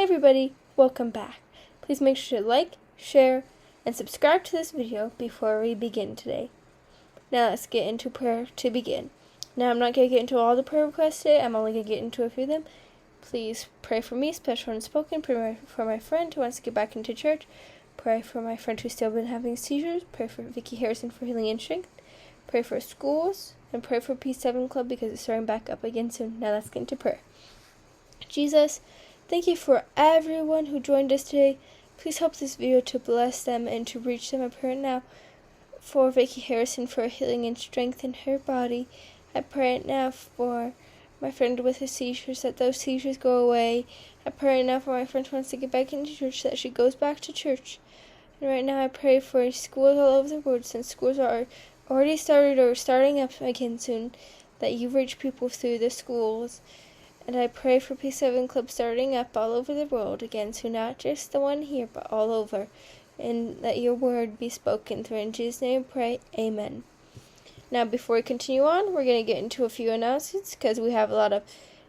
Hey everybody, welcome back. Please make sure to like, share, and subscribe to this video before we begin today. Now let's get into prayer to begin. Now I'm not going to get into all the prayer requests today, I'm only going to get into a few of them. Please pray for me, special unspoken, pray for my friend who wants to get back into church, pray for my friend who's still been having seizures, pray for Vicky Harrison for healing and strength, pray for schools, and pray for P7 Club because it's starting back up again soon. Now let's get into prayer. Jesus, thank you for everyone who joined us today. Please help this video to bless them and to reach them. I pray now for Vicky Harrison for healing and strength in her body. I pray now for my friend with the seizures, that those seizures go away. I pray now for my friend who wants to get back into church, that she goes back to church. And right now I pray for schools all over the world, since schools are already started or starting up again soon, that you reach people through the schools. And I pray for P7 Club starting up all over the world again, so not just the one here, but all over. And that your word be spoken through. In Jesus' name I pray, amen. Now before we continue on, we're going to get into a few announcements, because we have a lot of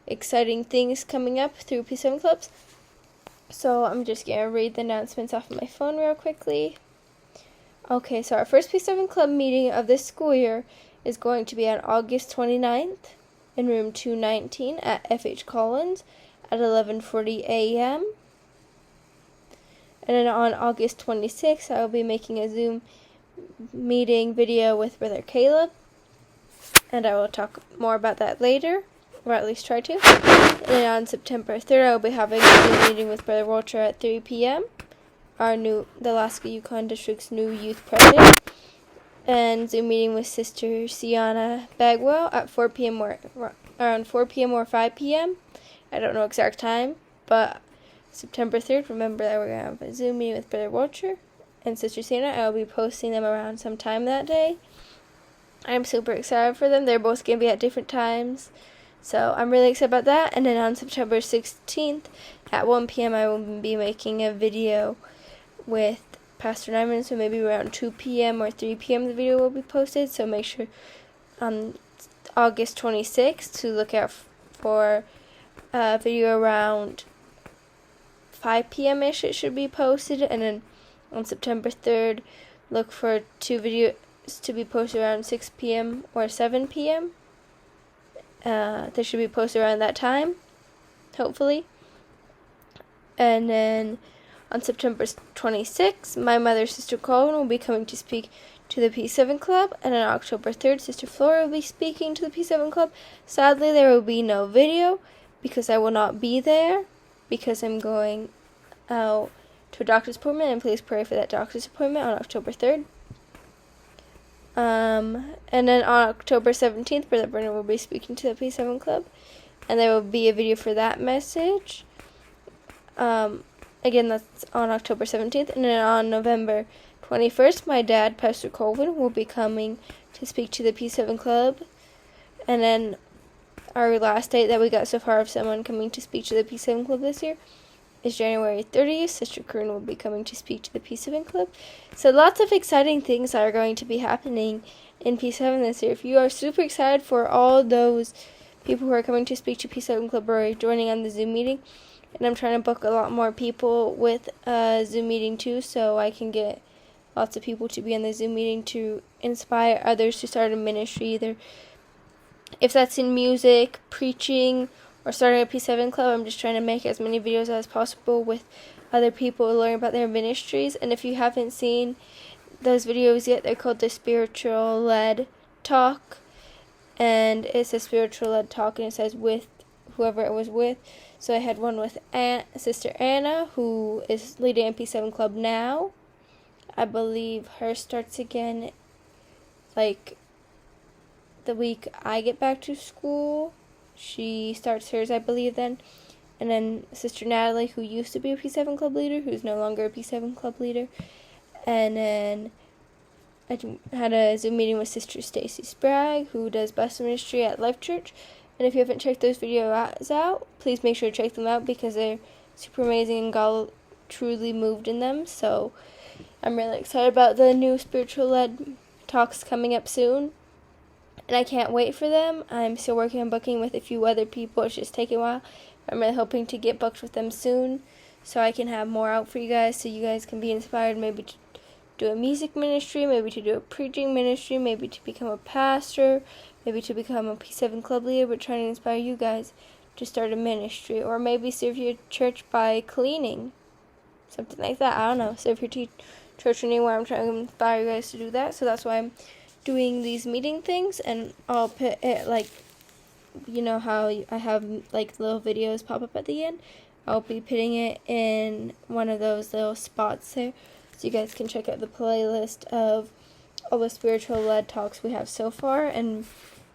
exciting things coming up through P7 Clubs. So I'm just going to read the announcements off of my phone real quickly. Okay, so our first P7 Club meeting of this school year is going to be on August 29th. In room 219 at F.H. Collins at 11:40 a.m. And then on August 26th, I will be making a Zoom meeting video with Brother Caleb. And I will talk more about that later, or at least try to. And then on September 3rd, I will be having a Zoom meeting with Brother Walter at 3 p.m. The Alaska Yukon District's new youth president. And Zoom meeting with Sister Sienna Bagwell at 4 p.m. or around 4 p.m. or 5 p.m. I don't know exact time, but September 3rd, remember that we're going to have a Zoom meeting with Brother Walter and Sister Sienna. I will be posting them around some time that day. I'm super excited for them. They're both going to be at different times, so I'm really excited about that. And then on September 16th at 1 p.m. I will be making a video with Pastor Nyman, so maybe around 2 p.m. or 3 p.m. the video will be posted, so make sure on August 26th to look out for a video around 5 p.m.-ish it should be posted, and then on September 3rd look for 2 videos to be posted around 6 p.m. or 7 p.m. They should be posted around that time, hopefully. And then on September 26th, my mother, Sister Colin, will be coming to speak to the P7 Club, and on October 3rd, Sister Flora will be speaking to the P7 Club. Sadly, there will be no video, because I will not be there, because I'm going out to a doctor's appointment, and please pray for that doctor's appointment on October 3rd. And then on October 17th, Brother Brennan will be speaking to the P7 Club, and there will be a video for that message. Again, that's on October 17th. And then on November 21st, my dad, Pastor Colvin, will be coming to speak to the P7 Club. And then our last date that we got so far of someone coming to speak to the P7 Club this year is January 30th. Sister Kern will be coming to speak to the P7 Club. So lots of exciting things are going to be happening in P7 this year. If you are super excited for all those people who are coming to speak to P7 Club or joining on the Zoom meeting, and I'm trying to book a lot more people with a Zoom meeting too, so I can get lots of people to be in the Zoom meeting to inspire others to start a ministry, either if that's in music, preaching, or starting a P7 Club. I'm just trying to make as many videos as possible with other people learning about their ministries. And if you haven't seen those videos yet, they're called the Spiritual Led Talk, and it's a Spiritual Led Talk, and it says with whoever it was with. So I had one with Sister Anna, who is leading a P7 Club now. I believe hers starts again like the week I get back to school. She starts hers, I believe, then. And then Sister Natalie, who used to be a P7 Club leader, who's no longer a P7 Club leader. And then I had a Zoom meeting with Sister Stacy Spragg, who does bus ministry at Life Church. And if you haven't checked those videos out, please make sure to check them out, because they're super amazing and God truly moved in them. So I'm really excited about the new Spiritual Led Talks coming up soon. And I can't wait for them. I'm still working on booking with a few other people. It's just taking a while I'm really hoping to get booked with them soon so I can have more out for you guys, so you guys can be inspired maybe to do a music ministry, maybe to do a preaching ministry, maybe to become a pastor, maybe to become a P7 club leader, but trying to inspire you guys to start a ministry, or maybe serve your church by cleaning, something like that. I don't know, serve your church anywhere. I'm trying to inspire you guys to do that, so that's why I'm doing these meeting things, and I'll put it like, you know how I have like little videos pop up at the end. I'll be putting it in one of those little spots there, so you guys can check out the playlist of all the spiritual led talks we have so far, and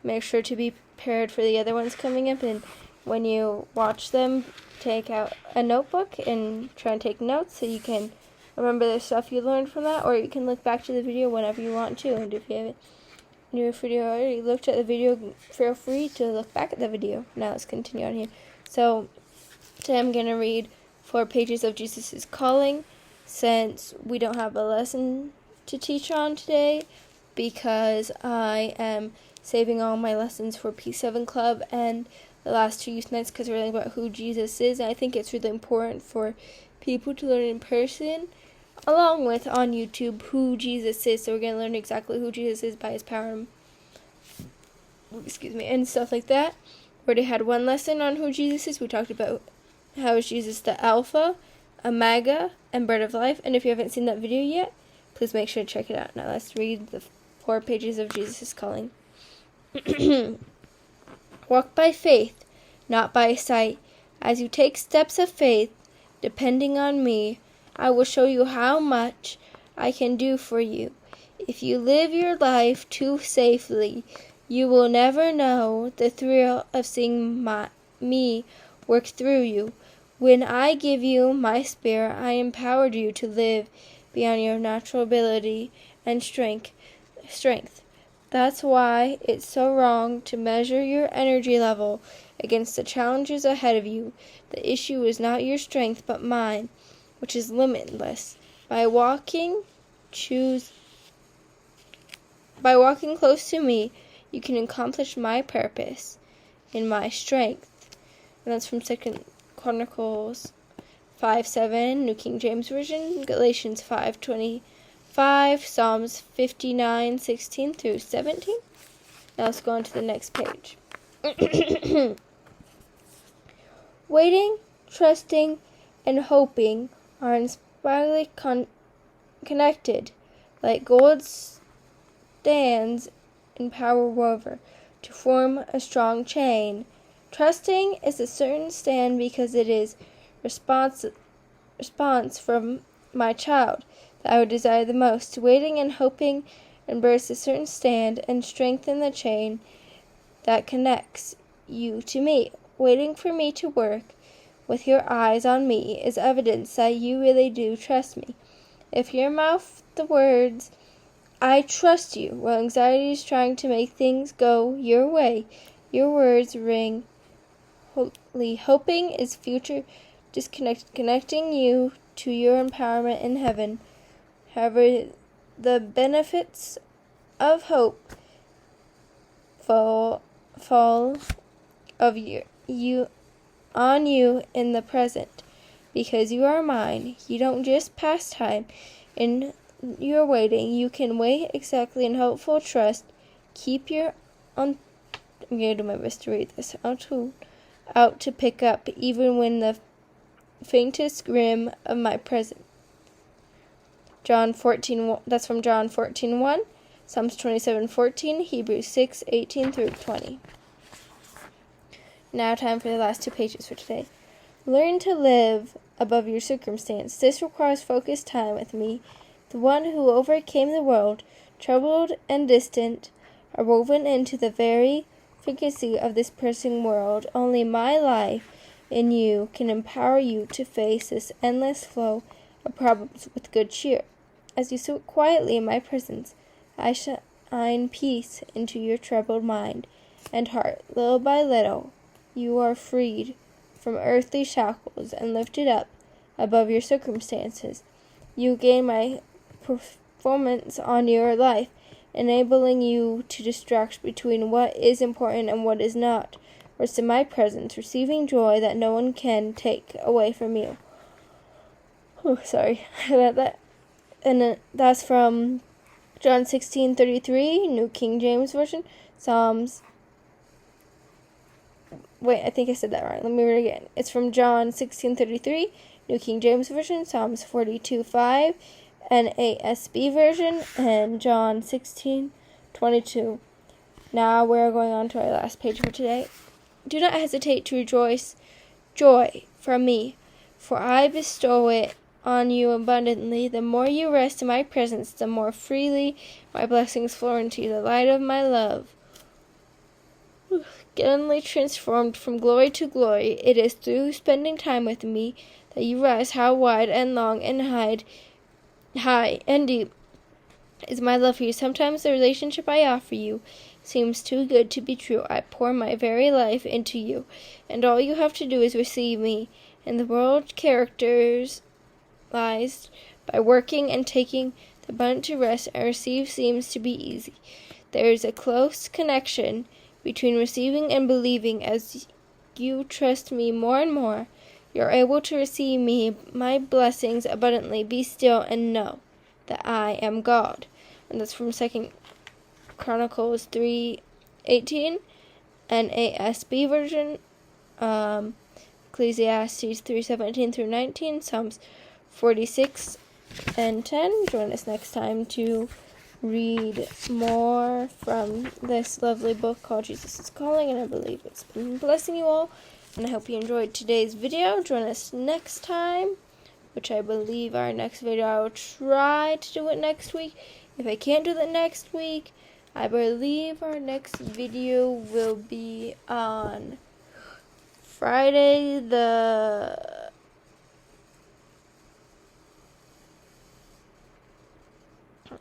make sure to be prepared for the other ones coming up. And when you watch them, take out a notebook and try and take notes so you can remember the stuff you learned from that, or you can look back to the video whenever you want to. And if you haven't already looked at the video, feel free to look back at the video. Now let's continue on here. So today I'm going to read 4 pages of Jesus' Calling, since we don't have a lesson to teach on today, because I am saving all my lessons for P7 Club and the last 2 youth nights, because we're learning about who Jesus is, and I think it's really important for people to learn in person, along with on YouTube, who Jesus is. So we're going to learn exactly who Jesus is by his power and stuff like that. We already had 1 lesson on who Jesus is. We talked about how is Jesus the Alpha, Omega, and Bread of Life. And if you haven't seen that video yet, please make sure to check it out. Now let's read the 4 pages of Jesus' Calling. Walk by faith, not by sight. As you take steps of faith, depending on me, I will show you how much I can do for you. If you live your life too safely, you will never know the thrill of seeing me work through you. When I give you my Spirit, I empower you to live beyond your natural ability and strength. That's why it's so wrong to measure your energy level against the challenges ahead of you. The issue is not your strength, but mine, which is limitless. By walking close to me, you can accomplish my purpose in my strength. And that's from 2 Chronicles 5:7, New King James Version, Galatians 5:25, Psalms 59:16 through 17. Now let's go on to the next page. Waiting, trusting, and hoping are inspiringly connected, like gold strands in power woven to form a strong chain. Trusting is a certain stand because it is response from my child that I would desire the most. Waiting and hoping embrace a certain stand and strengthen the chain that connects you to me. Waiting for me to work with your eyes on me is evidence that you really do trust me. If your mouth the words, I trust you, while anxiety is trying to make things go your way, your words ring holy. Hoping is future connecting you to your empowerment in heaven. However, the benefits of hope fall of you on you in the present, because you are mine. You don't just pass time in your waiting. You can wait exactly in hopeful trust. Keep your I'm gonna do my best to read this out to pick up, even when the faintest grim of my present. John 14. That's from John 14:1, Psalms 27:14, Hebrews 6:18 through 20. Now time for the last 2 pages for today. Learn to live above your circumstance. This requires focused time with me. The one who overcame the world, troubled and distant, are woven into the very frequency of this pressing world. Only my life in you can empower you to face this endless flow of problems with good cheer. As you sit quietly in my presence, I shine peace into your troubled mind and heart. Little by little, you are freed from earthly shackles and lifted up above your circumstances. You gain my performance on your life, enabling you to distract between what is important and what is not. rest in my presence, receiving joy that no one can take away from you. Oh, sorry about that. And that's from John 16:33, New King James Version. I think I said that wrong. Let me read it again. It's from John 16:33, New King James Version, Psalms 42:5, NASB version, and John 16:22. Now we're going on to our last page for today. Do not hesitate to rejoice joy from me, for I bestow it on you abundantly. The more you rest in my presence, the more freely my blessings flow into you, the light of my love. Gettingly transformed from glory to glory, it is through spending time with me that you rise. How wide and long and high and deep is my love for you. Sometimes the relationship I offer you seems too good to be true. I pour my very life into you, and all you have to do is receive me. And the world characterized by working and taking the abundant to rest and receive seems to be easy. There is a close connection between receiving and believing. As you trust me more and more, you're able to receive my blessings abundantly. Be still and know that I am God. And that's from 2 Chronicles 3:18, NASB version, Ecclesiastes 3:17 through 19, Psalms 46 and 10. Join us next time to read more from this lovely book called Jesus is Calling, and I believe it's been blessing you all, and I hope you enjoyed today's video. Join us next time, which I believe our next video, I will try to do it next week. If I can't do that next week, I believe our next video will be on Friday the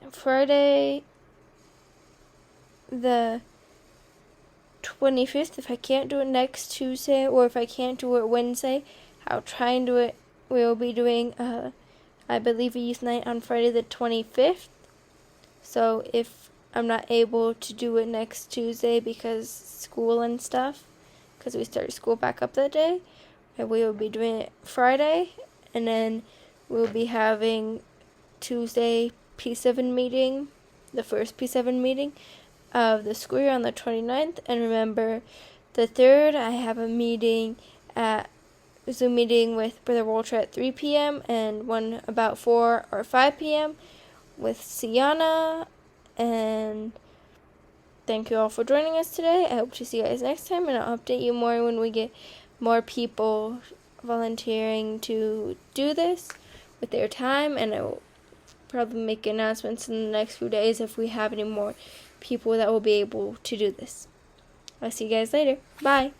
25th. If I can't do it next Tuesday, or if I can't do it Wednesday, I'll try and do it. We'll be doing, I believe, a youth night on Friday the 25th. So if I'm not able to do it next Tuesday because school and stuff, because we started school back up that day, we will be doing it Friday, and then we'll be having Tuesday P7 meeting, the first P7 meeting of the school year on the 29th. And remember, the 3rd, I have a Zoom meeting with Brother Walter at 3 p.m. and one about 4 or 5 p.m. with Sienna. And thank you all for joining us today. I hope to see you guys next time, and I'll update you more when we get more people volunteering to do this with their time, and I will probably make announcements in the next few days if we have any more people that will be able to do this. I'll see you guys later. Bye.